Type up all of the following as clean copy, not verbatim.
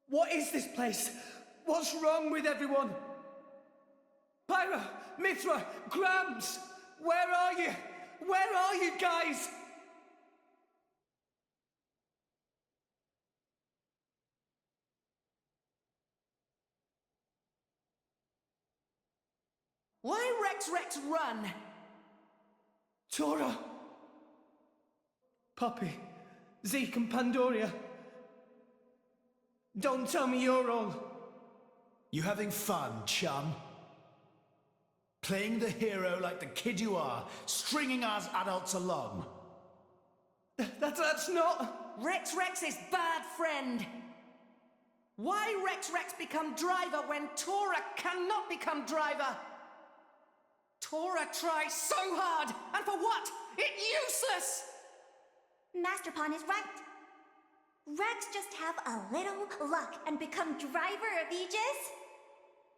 What is this place? What's wrong with everyone? Pyra, Mithra, Grams, where are you? Where are you guys? Why Rex run? Tora, Poppy, Zeke and Pandoria. Don't tell me you're all... You having fun, chum? Playing the hero like the kid you are, stringing us adults along. That's not... Rex is bad friend. Why Rex become driver when Tora cannot become driver? Tora tries so hard, and for what? It's useless! Master Pawn is right. Rex just have a little luck and become driver of Aegis?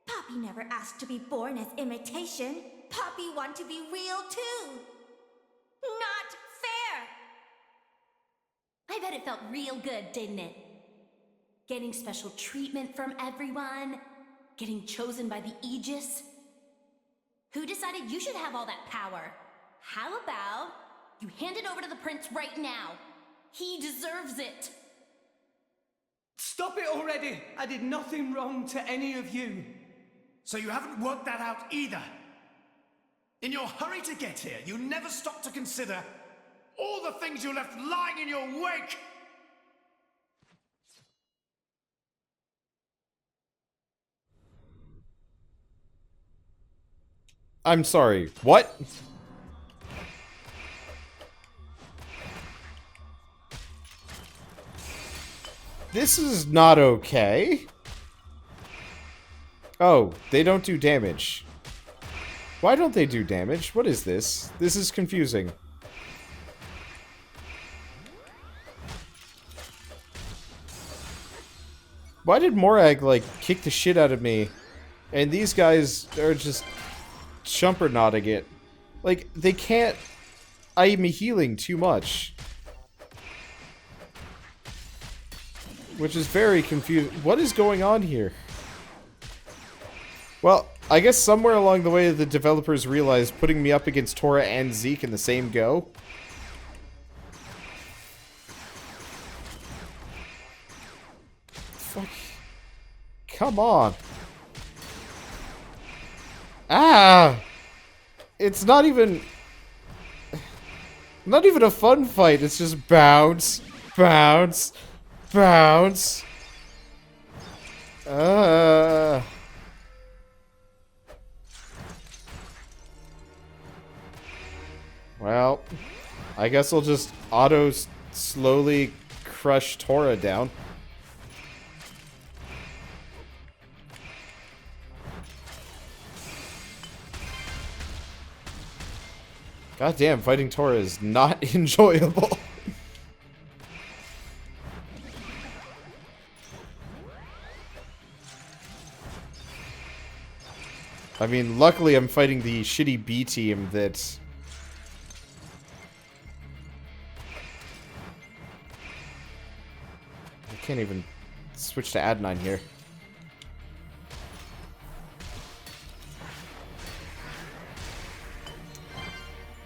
Poppy never asked to be born as imitation. Poppy want to be real too. Not fair! I bet it felt real good, didn't it? Getting special treatment from everyone, getting chosen by the Aegis. Who decided you should have all that power? How about you hand it over to the prince right now? He deserves it. Stop it already! I did nothing wrong to any of you. So you haven't worked that out either. In your hurry to get here, you never stopped to consider all the things you left lying in your wake! I'm sorry, what? This is not okay. Oh, they don't do damage. Why don't they do damage? What is this? This is confusing. Why did Morag, like, kick the shit out of me? And these guys are just jumpernodding it. Like, they can't... I am healing too much. Which is very confusing. What is going on here? Well, I guess somewhere along the way the developers realized putting me up against Tora and Zeke in the same go. Fuck. Come on. Ah! It's not even a fun fight. It's just bounce, bounce, bounce. Well, I guess I'll just slowly crush Tora down. God damn, fighting Tora is not enjoyable. I mean, luckily I'm fighting the shitty B team that... I can't even switch to Adenine here.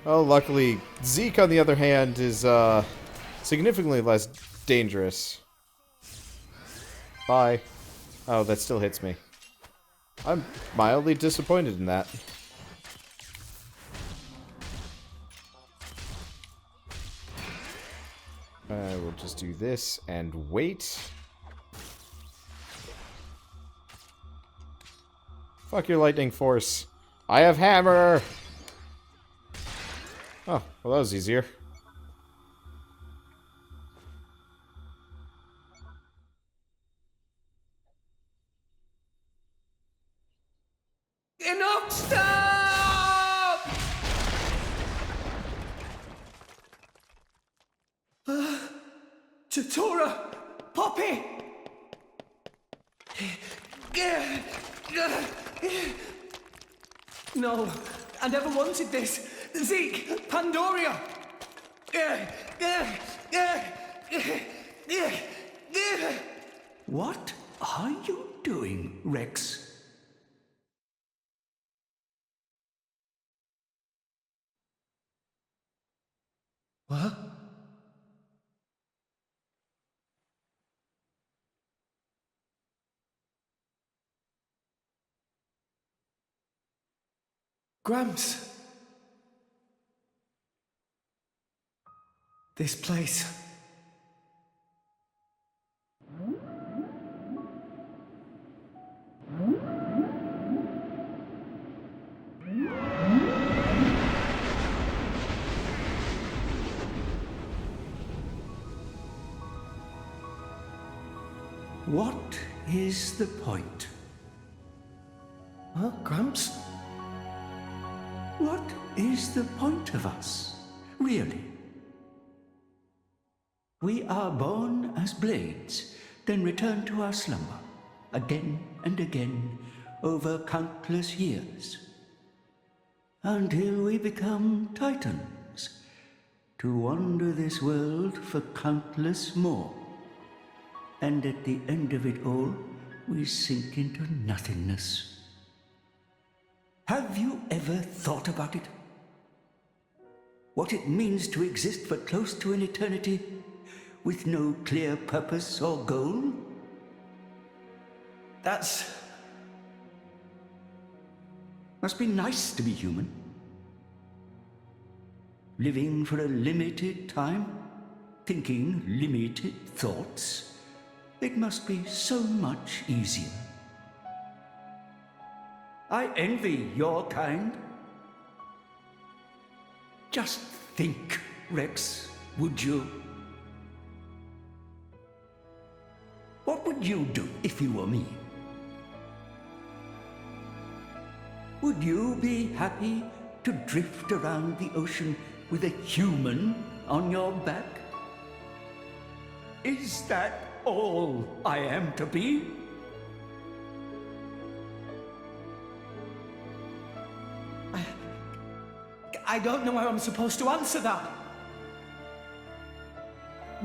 Oh, luckily, Zeke, on the other hand, is significantly less dangerous. Bye. Oh, that still hits me. I'm mildly disappointed in that. We'll just do this and wait. Fuck your lightning force. I have hammer! Oh, well that was easier. Enough! Stop! Tora! Poppy! No, I never wanted this. Zeke! Pandoria! What are you doing, Rex? What? Gramps! This place. What is the point? Huh, Gramps? What is the point of us, really? We are born as blades, then return to our slumber, again and again, over countless years, until we become titans, to wander this world for countless more. And at the end of it all, we sink into nothingness. Have you ever thought about it? What it means to exist for close to an eternity with no clear purpose or goal? That's... Must be nice to be human. Living for a limited time, thinking limited thoughts. It must be so much easier. I envy your kind. Just think, Rex, would you? What would you do if you were me? Would you be happy to drift around the ocean with a human on your back? Is that all I am to be? I don't know how I'm supposed to answer that.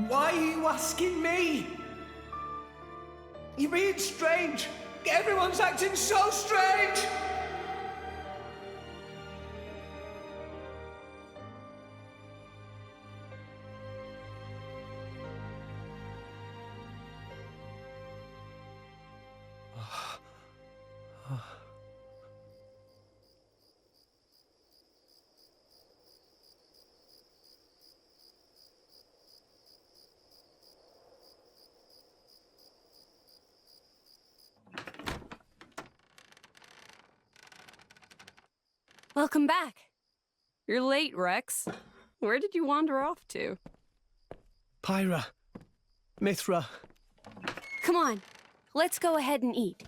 Why are you asking me? You're being strange. Everyone's acting so strange. Welcome back. You're late, Rex. Where did you wander off to? Pyra. Mithra. Come on, let's go ahead and eat.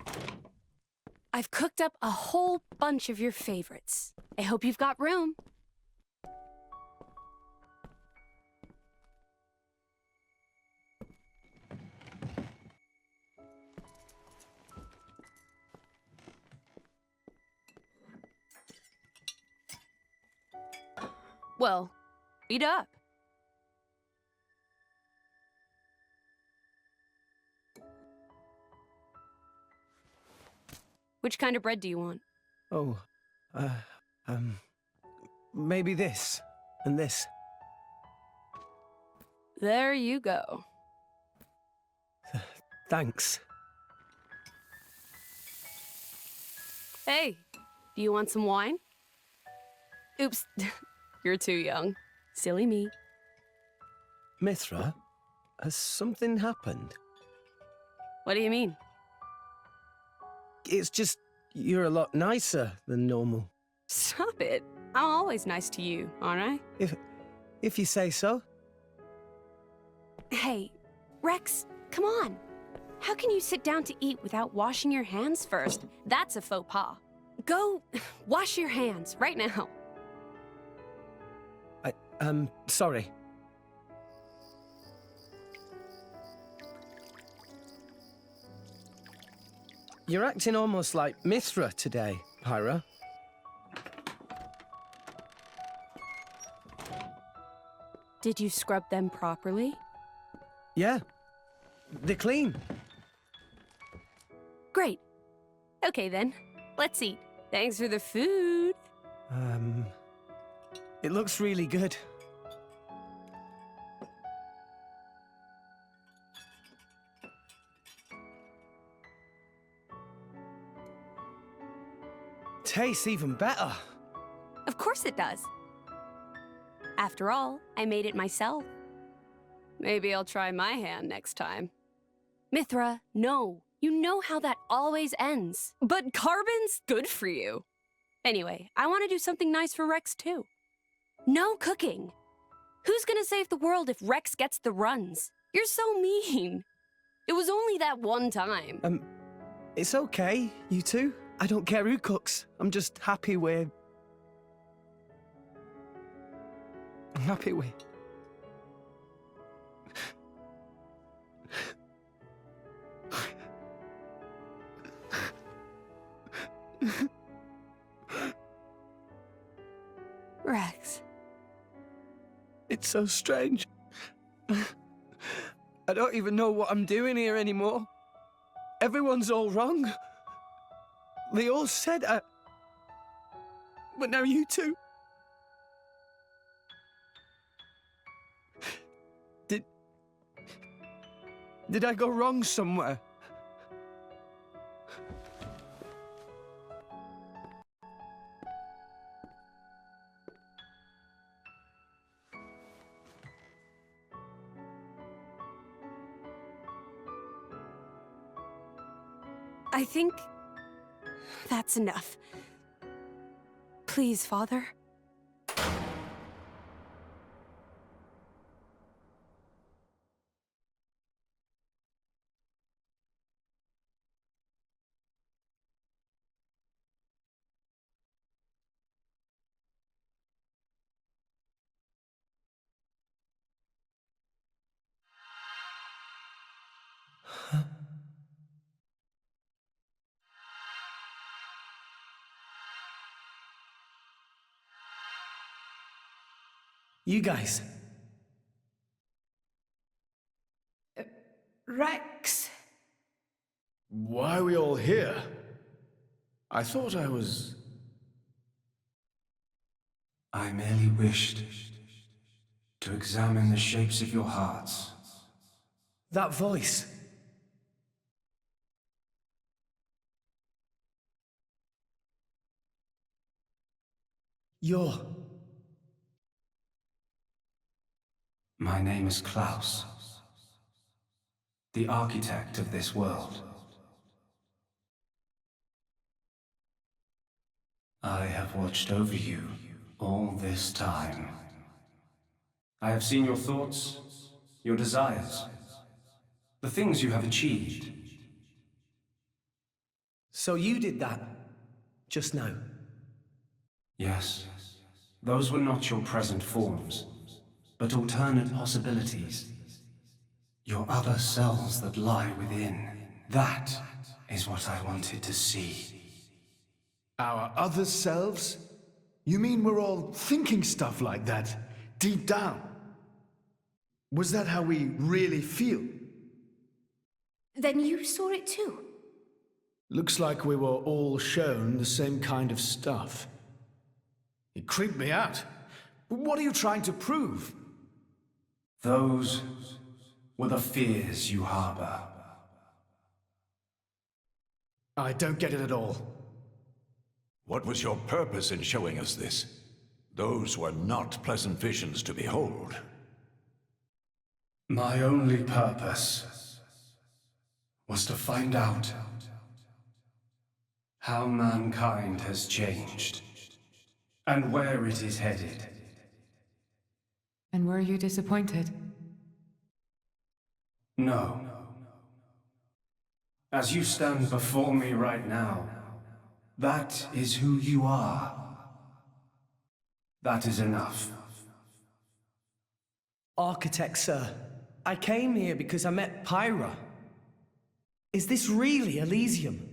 I've cooked up a whole bunch of your favorites. I hope you've got room. Well, eat up. Which kind of bread do you want? Oh, maybe this and this. There you go. Thanks. Hey, do you want some wine? Oops, you're too young. Silly me. Mithra, has something happened? What do you mean? It's just, you're a lot nicer than normal. Stop it. I'm always nice to you, aren't I? If you say so. Hey, Rex, come on. How can you sit down to eat without washing your hands first? That's a faux pas. Go wash your hands right now. Sorry. You're acting almost like Mithra today, Pyra. Did you scrub them properly? Yeah, they're clean. Great. Okay then, let's eat. Thanks for the food. It looks really good. Tastes even better. Of course it does. After all, I made it myself. Maybe I'll try my hand next time. Mithra, no. You know how that always ends. But carbon's good for you. Anyway, I want to do something nice for Rex too. No cooking. Who's gonna save the world if Rex gets the runs? You're so mean. It was only that one time. It's okay, you two. I don't care who cooks. I'm just happy we're... I'm happy we... Rex. It's so strange. I don't even know what I'm doing here anymore. Everyone's all wrong. They all said but now you two... Did I go wrong somewhere? I think that's enough. Please, Father. You guys. Rex. Why are we all here? I thought I was... I merely wished to examine the shapes of your hearts. That voice. You're... My name is Klaus, the architect of this world. I have watched over you all this time. I have seen your thoughts, your desires, the things you have achieved. So you did that, just now? Yes, those were not your present forms, but alternate possibilities. Your other selves that lie within. That is what I wanted to see. Our other selves? You mean we're all thinking stuff like that, deep down? Was that how we really feel? Then you saw it too. Looks like we were all shown the same kind of stuff. It creeped me out. But what are you trying to prove? Those were the fears you harbor. I don't get it at all. What was your purpose in showing us this? Those were not pleasant visions to behold. My only purpose was to find out how mankind has changed and where it is headed. And were you disappointed? No. As you stand before me right now, that is who you are. That is enough. Architect, sir. I came here because I met Pyra. Is this really Elysium?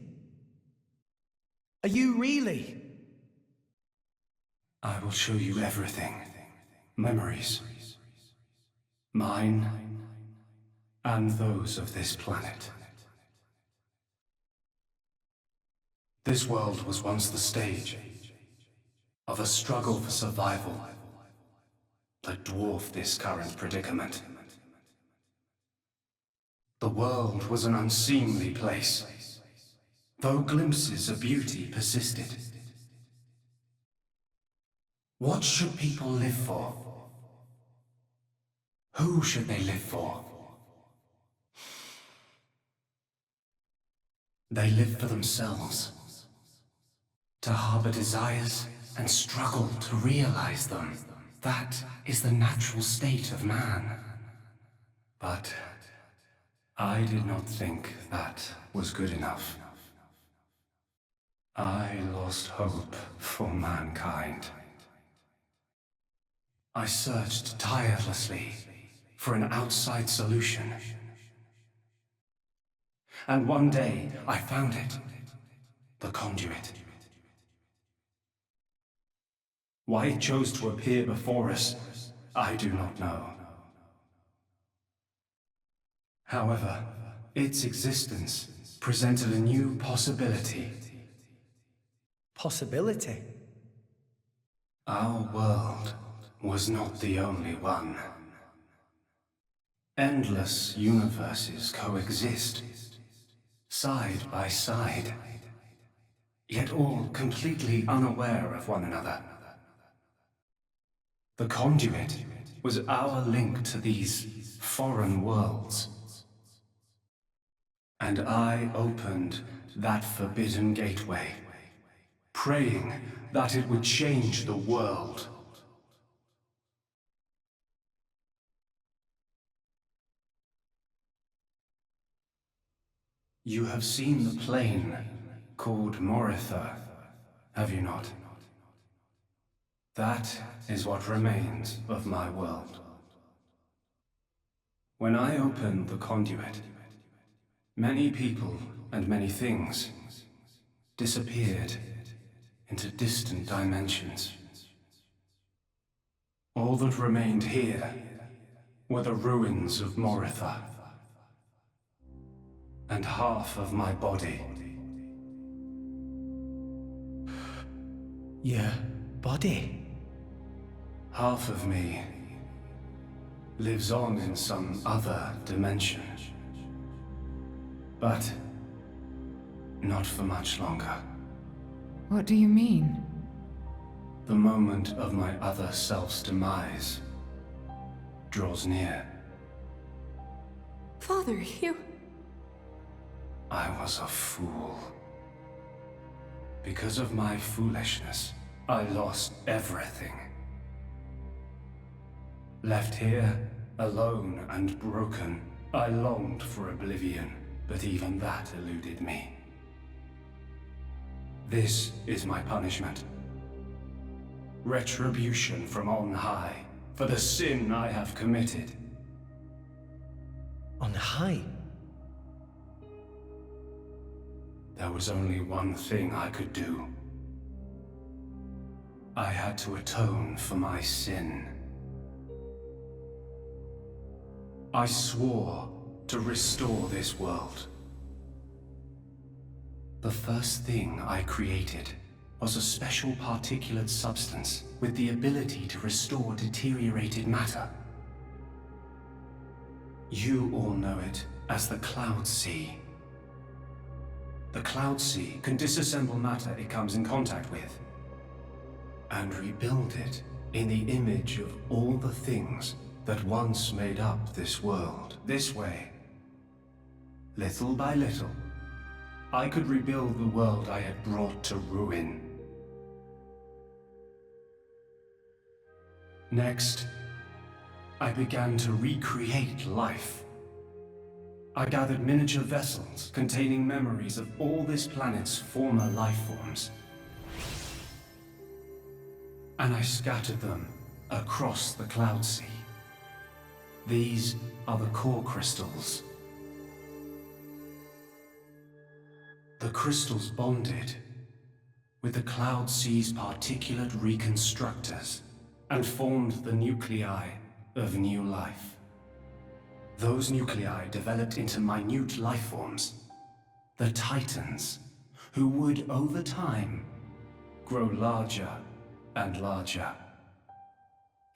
Are you really? I will show you everything. Memories. Mine, and those of this planet. This world was once the stage of a struggle for survival that dwarfed this current predicament. The world was an unseemly place, though glimpses of beauty persisted. What should people live for? Who should they live for? They live for themselves, to harbor desires and struggle to realize them. That is the natural state of man. But I did not think that was good enough. I lost hope for mankind. I searched tirelessly for an outside solution. And one day I found it, the conduit. Why it chose to appear before us, I do not know. However, its existence presented a new possibility. Possibility? Our world was not the only one. Endless universes coexist, side by side, yet all completely unaware of one another. The conduit was our link to these foreign worlds. And I opened that forbidden gateway, praying that it would change the world. You have seen the plane called Moritha, have you not? That is what remains of my world. When I opened the conduit, many people and many things disappeared into distant dimensions. All that remained here were the ruins of Moritha, and half of my body. Your body? Half of me lives on in some other dimension. But not for much longer. What do you mean? The moment of my other self's demise draws near. Father, you... I was a fool. Because of my foolishness, I lost everything. Left here, alone and broken, I longed for oblivion, but even that eluded me. This is my punishment. Retribution from on high, for the sin I have committed. On high? There was only one thing I could do. I had to atone for my sin. I swore to restore this world. The first thing I created was a special particulate substance with the ability to restore deteriorated matter. You all know it as the Cloud Sea. The Cloud Sea can disassemble matter it comes in contact with, and rebuild it in the image of all the things that once made up this world. This way, little by little, I could rebuild the world I had brought to ruin. Next, I began to recreate life. I gathered miniature vessels containing memories of all this planet's former life forms. And I scattered them across the Cloud Sea. These are the core crystals. The crystals bonded with the Cloud Sea's particulate reconstructors and formed the nuclei of new life. Those nuclei developed into minute life forms, the Titans, who would, over time, grow larger and larger.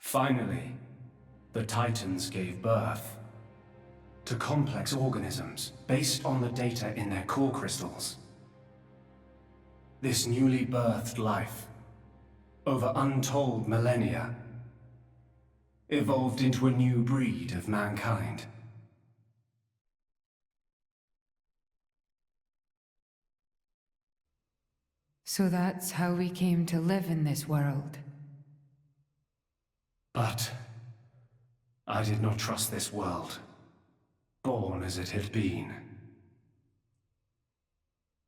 Finally, the Titans gave birth to complex organisms based on the data in their core crystals. This newly birthed life, over untold millennia, evolved into a new breed of mankind. So that's how we came to live in this world. But I did not trust this world, born as it had been.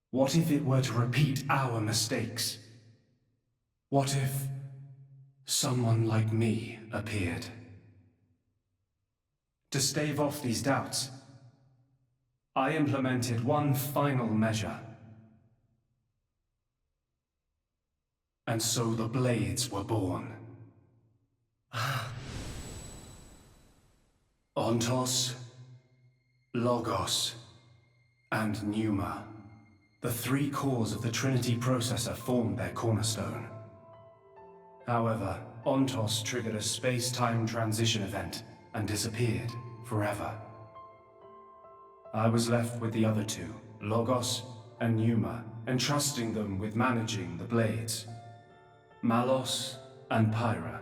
What if it were to repeat our mistakes? What if someone like me appeared? To stave off these doubts, I implemented one final measure. And so the Blades were born. Ontos, Logos, and Pneuma. The three cores of the Trinity processor formed their cornerstone. However, Ontos triggered a space-time transition event and disappeared forever. I was left with the other two, Logos and Pneuma, entrusting them with managing the Blades. Malos and Pyra.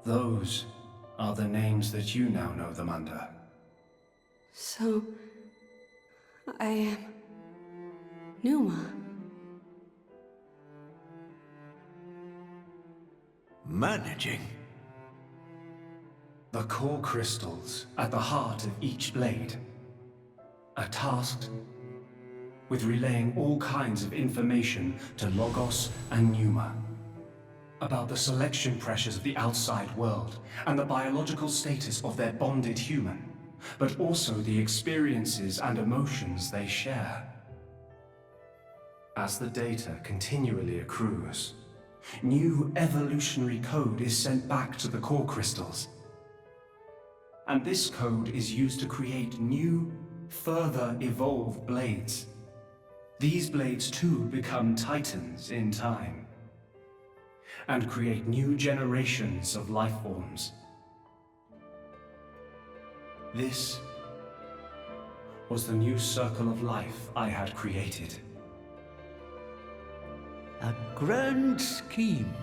Those are the names that you now know them under. So, I am Pneuma. Managing? The core crystals at the heart of each blade are tasked with relaying all kinds of information to Logos and Pneuma about the selection pressures of the outside world and the biological status of their bonded human, but also the experiences and emotions they share. As the data continually accrues, new evolutionary code is sent back to the core crystals. And this code is used to create new, further evolved blades. These blades too become Titans in time, and create new generations of life forms. This was the new circle of life I had created. A grand scheme.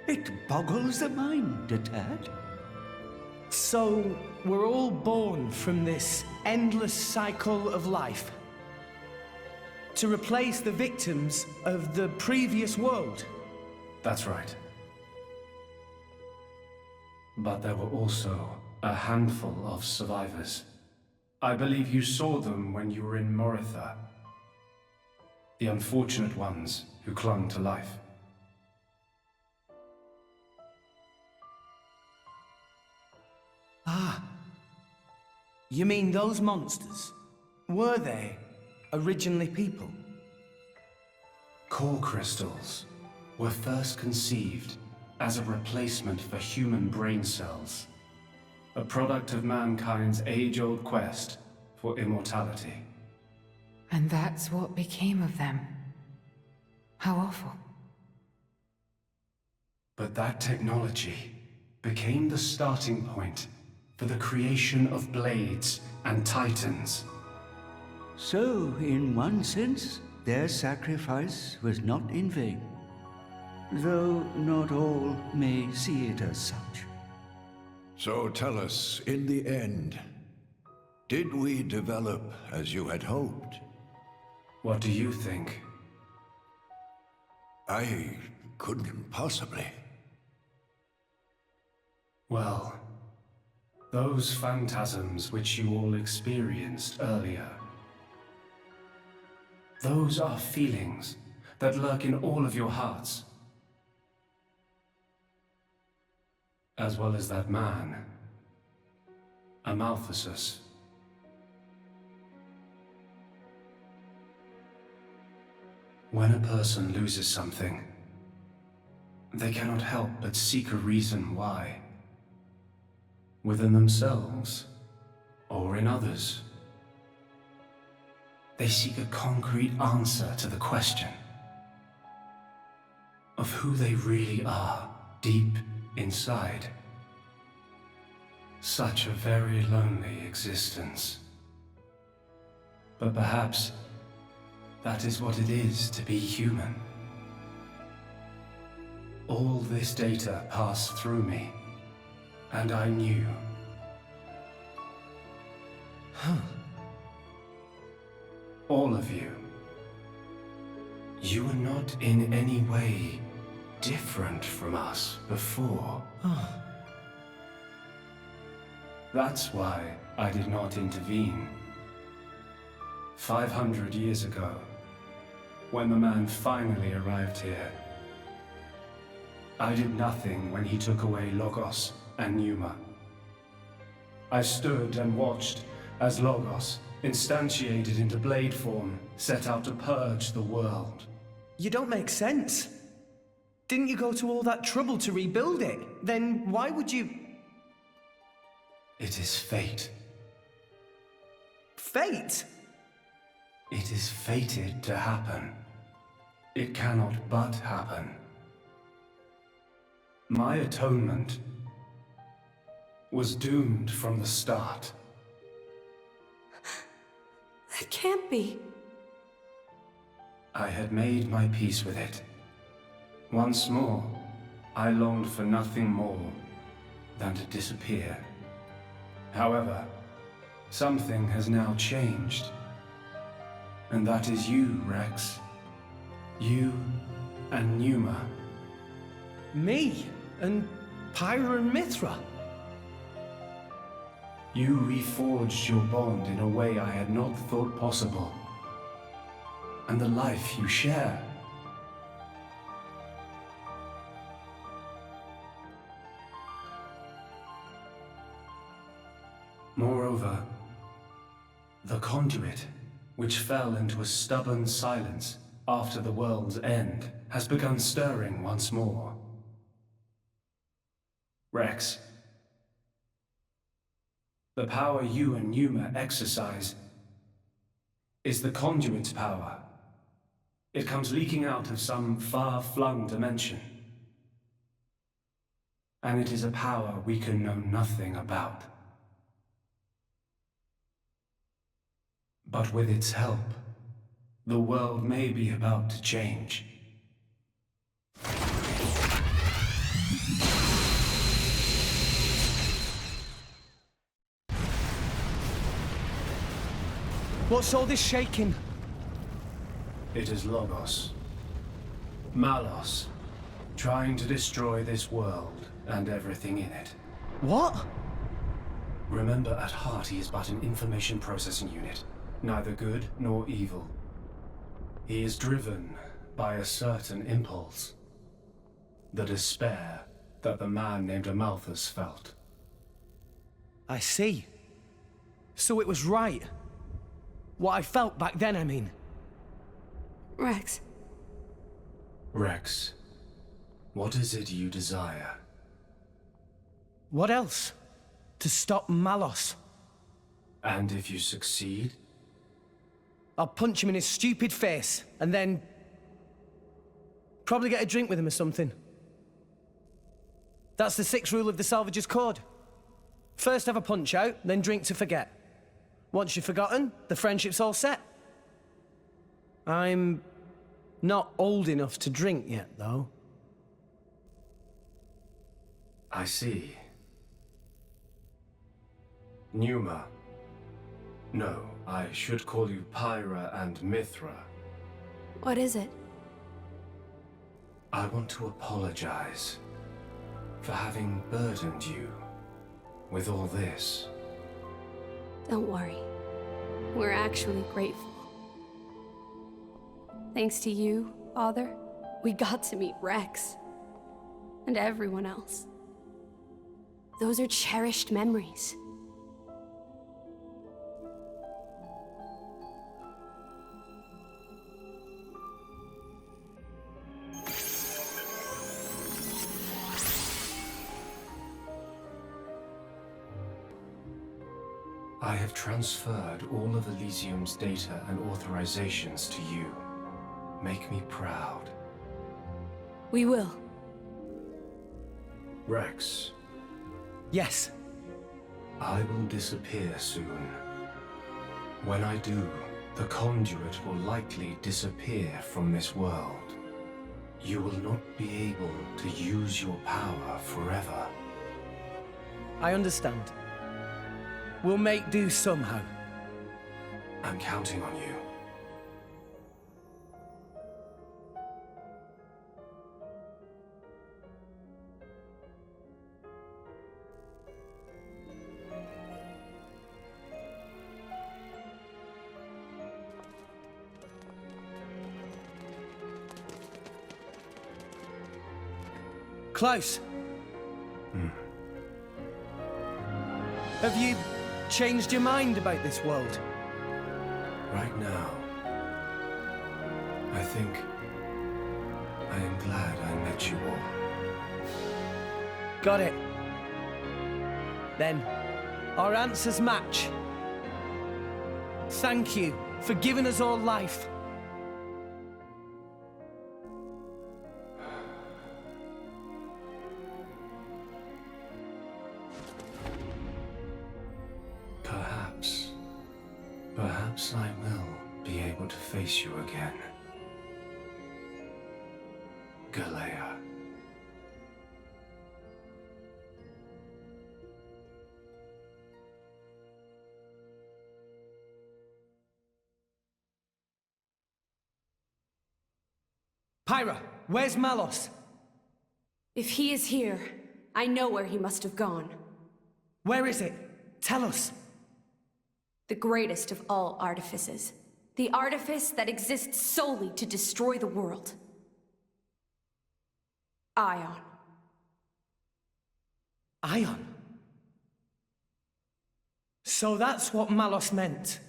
It boggles the mind a tad. So, we're all born from this endless cycle of life, to replace the victims of the previous world. That's right. But there were also a handful of survivors. I believe you saw them when you were in Moritha. The unfortunate ones who clung to life. Ah. You mean those monsters? Were they originally people? Core crystals were first conceived as a replacement for human brain cells, a product of mankind's age-old quest for immortality. And that's what became of them. How awful. But that technology became the starting point for the creation of Blades and Titans. So, in one sense, their sacrifice was not in vain. Though not all may see it as such. So tell us, in the end, did we develop as you had hoped? What do you think? I couldn't possibly. Well, those phantasms which you all experienced earlier, those are feelings that lurk in all of your hearts. As well as that man, Amaltheus. When a person loses something, they cannot help but seek a reason why. Within themselves, or in others. They seek a concrete answer to the question of who they really are deep inside. Such a very lonely existence. But perhaps that is what it is to be human. All this data passed through me, and I knew. All of you. You were not in any way different from us before. That's why I did not intervene. 500 years ago, when the man finally arrived here, I did nothing when he took away Logos and Pneuma. I stood and watched as Logos, instantiated into blade form, set out to purge the world. You don't make sense. Didn't you go to all that trouble to rebuild it? Then why would you... It is fate. Fate? It is fated to happen. It cannot but happen. My atonement was doomed from the start. That can't be. I had made my peace with it. Once more, I longed for nothing more than to disappear. However, something has now changed. And that is you, Rex. You and Pneuma. Me? And Pyra and Mithra? You reforged your bond in a way I had not thought possible. And the life you share. Moreover, the conduit, which fell into a stubborn silence after the world's end, has begun stirring once more. Rex, the power you and Pneuma exercise is the conduit's power. It comes leaking out of some far-flung dimension. And it is a power we can know nothing about. But with its help, the world may be about to change. What's all this shaking? It is Logos. Malos, trying to destroy this world and everything in it. What? Remember, at heart he is but an information processing unit. Neither good nor evil. He is driven by a certain impulse. The despair that the man named Amalthus felt. I see. So it was right. What I felt back then, I mean. Rex. Rex, what is it you desire? What else? To stop Malos. And if you succeed? I'll punch him in his stupid face, and then... probably get a drink with him or something. That's the 6th rule of the Salvager's Code. First have a punch out, then drink to forget. Once you've forgotten, the friendship's all set. I'm not old enough to drink yet, though. I see. Pneuma. No, I should call you Pyra and Mithra. What is it? I want to apologize for having burdened you with all this. Don't worry. We're actually grateful. Thanks to you, Father, we got to meet Rex. And everyone else. Those are cherished memories. I have transferred all of Elysium's data and authorizations to you. Make me proud. We will. Rex, Yes. I will disappear soon. When I do, the conduit will likely disappear from this world. You will not be able to use your power forever. I understand. We'll make do somehow. I'm counting on you. Klaus. Have you changed your mind about this world? Right now, I think I am glad I met you all. Got it. Then, our answers match. Thank you for giving us all life. Perhaps I will be able to face you again. Galea. Pyra, where's Malos? If he is here, I know where he must have gone. Where is it? Tell us. The greatest of all artifices. The artifice that exists solely to destroy the world. Ion. Ion? So that's what Malos meant.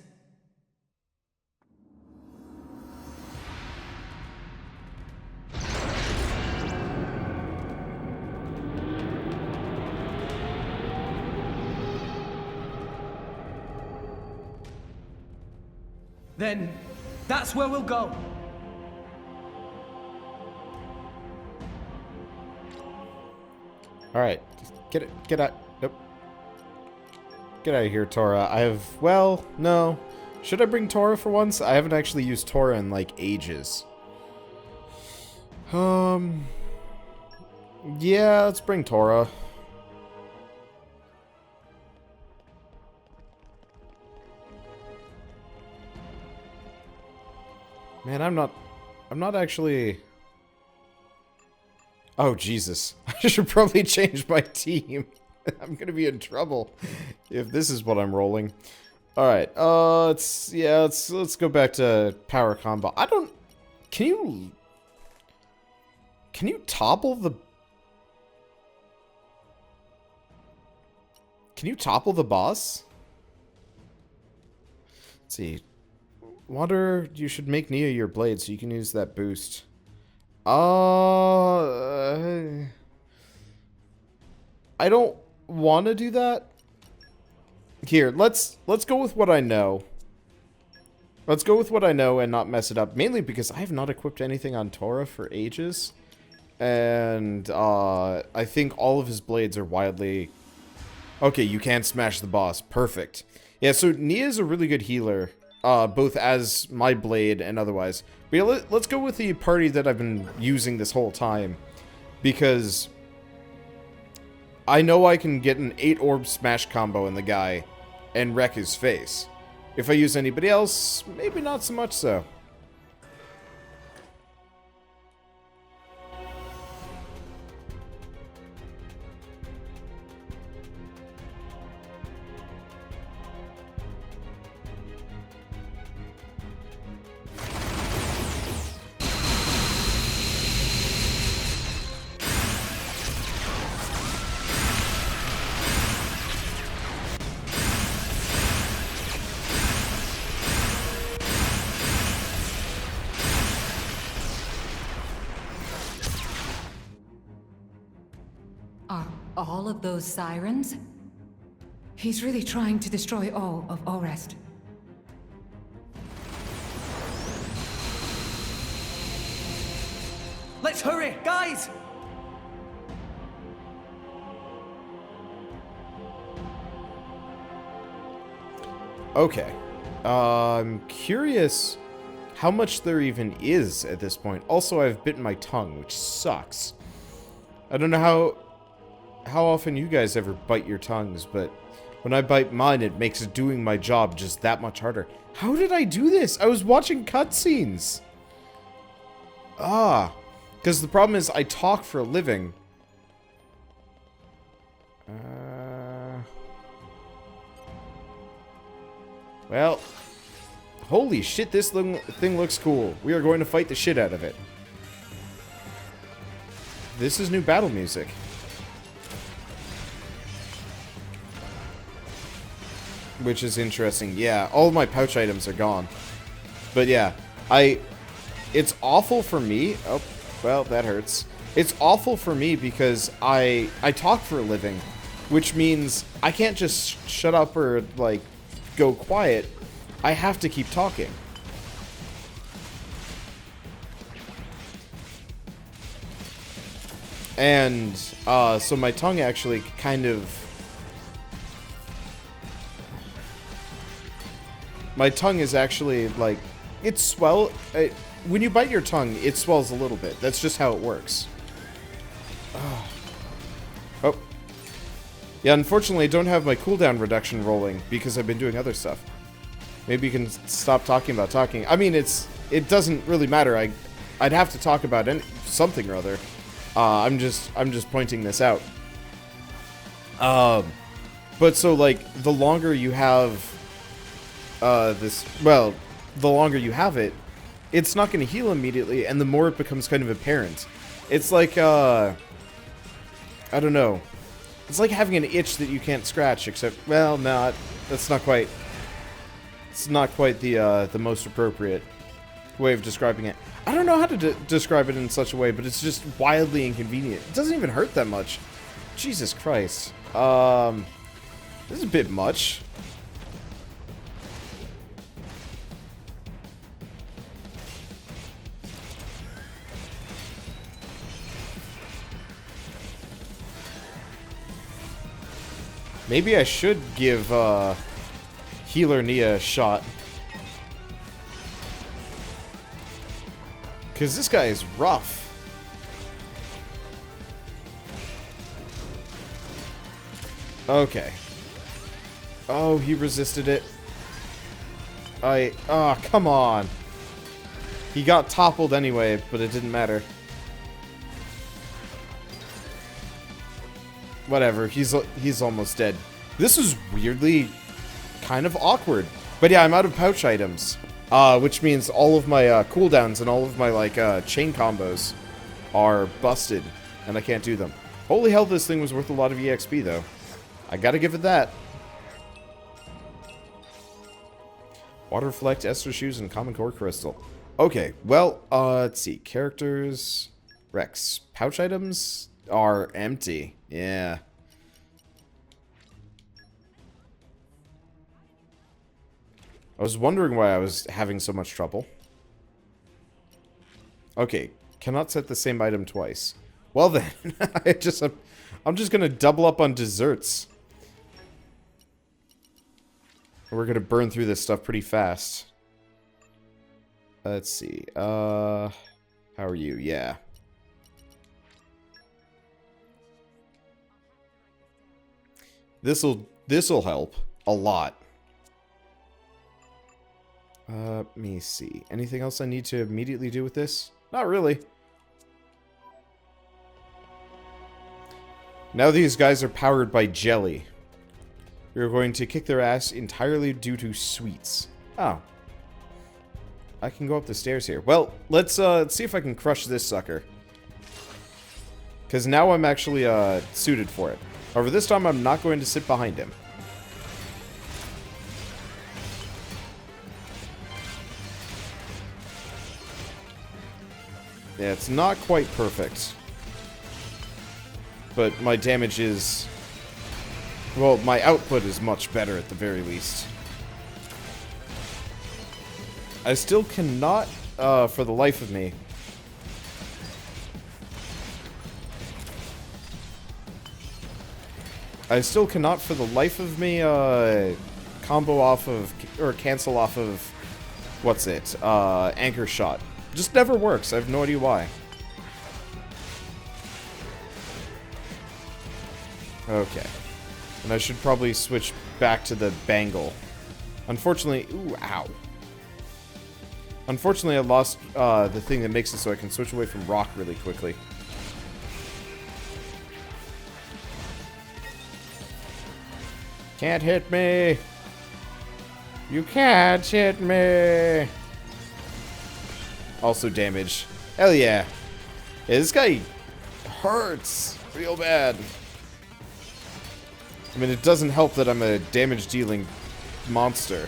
Then, that's where we'll go. Alright, get out, nope. Get out of here, Tora. Well, no. Should I bring Tora for once? I haven't actually used Tora in, like, ages. Yeah, let's bring Tora. Man, I'm not actually... Oh, Jesus. I should probably change my team. I'm gonna be in trouble if this is what I'm rolling. Alright, let's go back to power combo. Can you topple the... Can you topple the boss? Let's see. Wander, you should make Nia your blade so you can use that boost. I don't want to do that. Here, let's go with what I know. Let's go with what I know and not mess it up. Mainly because I have not equipped anything on Tora for ages. And I think all of his blades are wildly... Okay, you can smash the boss. Perfect. Yeah, so Nia is a really good healer. Both as my blade and otherwise. But yeah, let's go with the party that I've been using this whole time. Because I know I can get an 8-orb smash combo in the guy and wreck his face. If I use anybody else, maybe not so much so. Are all of those sirens? He's really trying to destroy all of Alrest. Let's hurry, guys! Okay. I'm curious how much there even is at this point. Also, I've bitten my tongue, which sucks. I don't know how often you guys ever bite your tongues, but when I bite mine, it makes doing my job just that much harder. How did I do this? I was watching cutscenes. Because the problem is I talk for a living. Well, holy shit, this thing looks cool. We are going to fight the shit out of it. This is new battle music. Which is interesting. Yeah, all of my pouch items are gone. But yeah, it's awful for me. Oh, well, that hurts. It's awful for me because I talk for a living, which means I can't just shut up or, like, go quiet. I have to keep talking. And, so my tongue actually kind of... My tongue is actually, like, when you bite your tongue, it swells a little bit. That's just how it works. Oh. Yeah, unfortunately, I don't have my cooldown reduction rolling because I've been doing other stuff. Maybe you can stop talking about talking. I mean, it doesn't really matter. I'd have to talk about something or other. I'm just pointing this out. But so, like, the longer you have the longer you have it, it's not going to heal immediately, and the more it becomes kind of apparent. It's like, I don't know. It's like having an itch that you can't scratch, except, well, no, that's not quite... It's not quite the most appropriate way of describing it. I don't know how to describe it in such a way, but it's just wildly inconvenient. It doesn't even hurt that much. Jesus Christ. This is a bit much. Maybe I should give Healer Nia a shot. Because this guy is rough. Okay. Oh, he resisted it. Oh, come on. He got toppled anyway, but it didn't matter. Whatever, he's almost dead. This is weirdly kind of awkward. But yeah, I'm out of pouch items. Which means all of my cooldowns and all of my, like, chain combos are busted. And I can't do them. Holy hell, this thing was worth a lot of EXP, though. I gotta give it that. Water Reflect, Ester Shoes, and Common Core Crystal. Okay, well, let's see. Characters... Rex. Pouch items are empty. Yeah. I was wondering why I was having so much trouble. Okay, cannot set the same item twice. Well then, I'm just gonna double up on desserts. We're gonna burn through this stuff pretty fast. Let's see. How are you? Yeah. This'll help a lot. Let me see. Anything else I need to immediately do with this? Not really. Now these guys are powered by jelly. We're going to kick their ass entirely due to sweets. Oh. I can go up the stairs here. Well, let's see if I can crush this sucker. Because now I'm actually suited for it. However, this time I'm not going to sit behind him. Yeah, it's not quite perfect. But my damage is Well, my output is much better at the very least. I still cannot, for the life of me... I still cannot, for the life of me, combo off of, or cancel off of, what's it, anchor shot. Just never works. I have no idea why. Okay. And I should probably switch back to the bangle. Unfortunately, ooh, ow. Unfortunately, I lost the thing that makes it so I can switch away from rock really quickly. Can't hit me. You can't hit me. Also damage. Hell yeah. Yeah, this guy hurts real bad. I mean, it doesn't help that I'm a damage-dealing monster.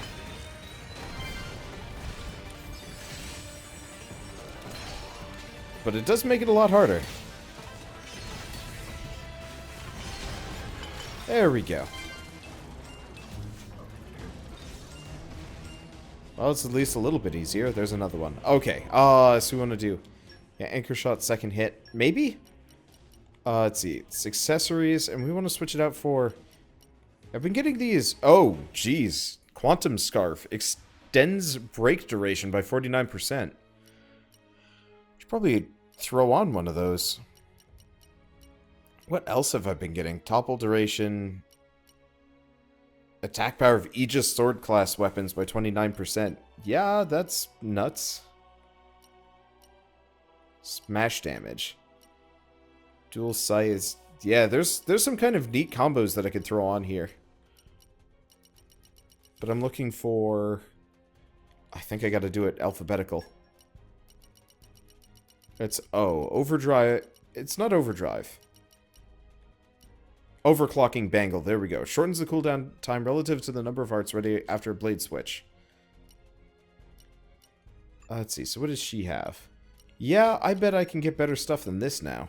But it does make it a lot harder. There we go. Well, it's at least a little bit easier. There's another one. Okay, so we want to do... Yeah, anchor shot, second hit. Maybe? Let's see. It's accessories, and we want to switch it out for... I've been getting these... Oh, geez. Quantum Scarf. Extends break duration by 49%. Should probably throw on one of those. What else have I been getting? Topple duration... Attack power of Aegis sword class weapons by 29%. Yeah, that's nuts. Smash damage. Dual size. Yeah, there's some kind of neat combos that I could throw on here. But I'm looking for... I think I gotta do it alphabetical. It's... Oh, overdrive... It's not overdrive. Overclocking Bangle. There we go. Shortens the cooldown time relative to the number of hearts ready after a blade switch. Let's see. So what does she have? Yeah, I bet I can get better stuff than this now.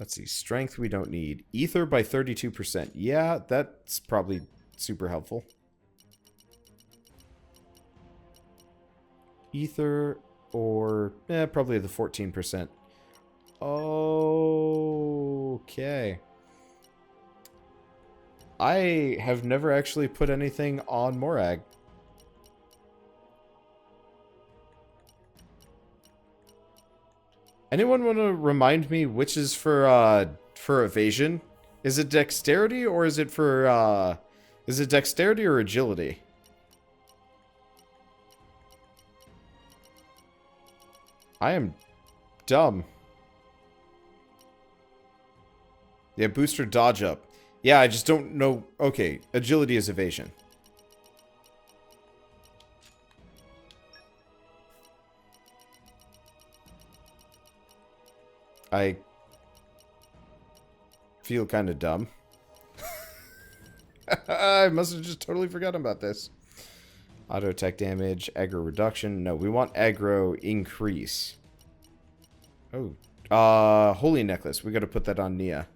Let's see. Strength we don't need. Ether by 32%. Yeah, that's probably super helpful. Ether or... probably the 14%. Okay. I have never actually put anything on Morag. Anyone want to remind me which is for evasion? Is it dexterity or is it for, is it dexterity or agility? I am dumb. Yeah, booster dodge up. Yeah, I just don't know. Okay, agility is evasion. I feel kind of dumb. I must have just totally forgotten about this. Auto attack damage, aggro reduction. No, we want aggro increase. Oh. Holy necklace. We gotta put that on Nia.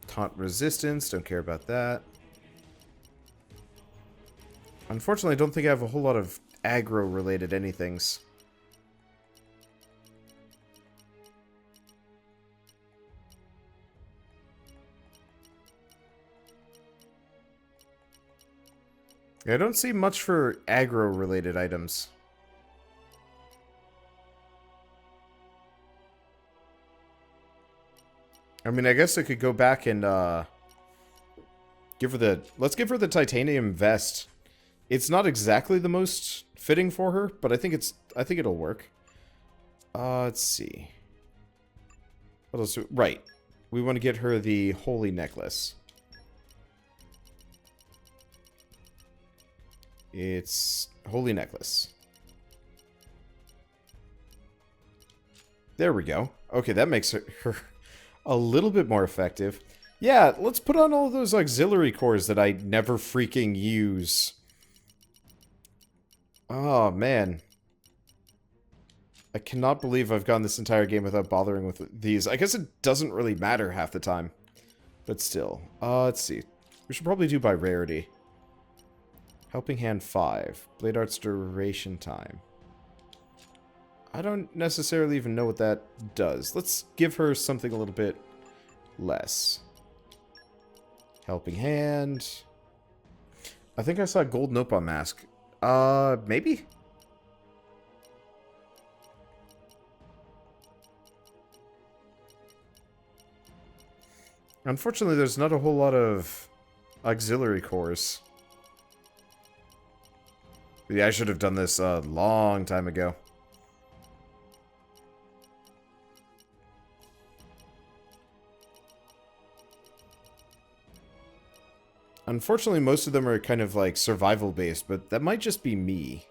Taunt resistance. Don't care about that. Unfortunately, I don't think I have a whole lot of aggro-related anythings. I don't see much for aggro-related items. I mean, I guess I could go back and, give her the... Let's give her the titanium vest. It's not exactly the most fitting for her, but I think it'll work. Let's see. What else? Right. We want to get her the holy necklace. It's holy necklace. There we go. Okay, that makes her a little bit more effective. Yeah, let's put on all those auxiliary cores that I never freaking use. Oh, man. I cannot believe I've gone this entire game without bothering with these. I guess it doesn't really matter half the time. But still. Let's see. We should probably do by rarity. Helping Hand 5. Blade Art's duration time. I don't necessarily even know what that does. Let's give her something a little bit less. Helping Hand. I think I saw Gold Nope on Mask. Maybe? Unfortunately, there's not a whole lot of auxiliary cores. Yeah, I should have done this a long time ago. Unfortunately, most of them are kind of like survival based, but that might just be me.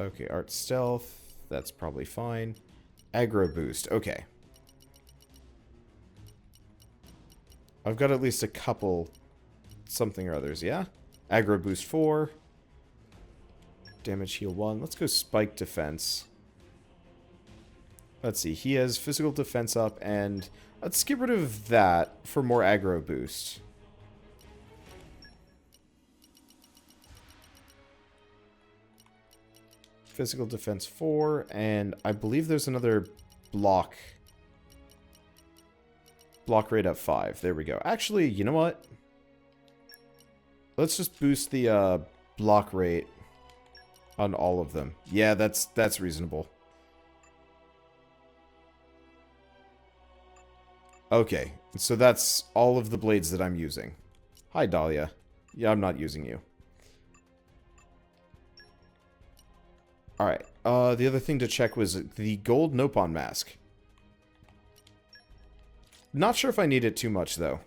Okay, art stealth. That's probably fine. Aggro boost. Okay. I've got at least a couple something or others, yeah? Aggro boost 4. Damage heal 1. Let's go spike defense. Let's see. He has physical defense up, and let's get rid of that for more aggro boost. Physical defense 4, and I believe there's another block rate up 5. There we go. Actually, you know what? Let's just boost the block rate on all of them. Yeah, that's reasonable. Okay, so that's all of the blades that I'm using. Hi, Dahlia. Yeah, I'm not using you. Alright, the other thing to check was the gold Nopon mask. Not sure if I need it too much, though.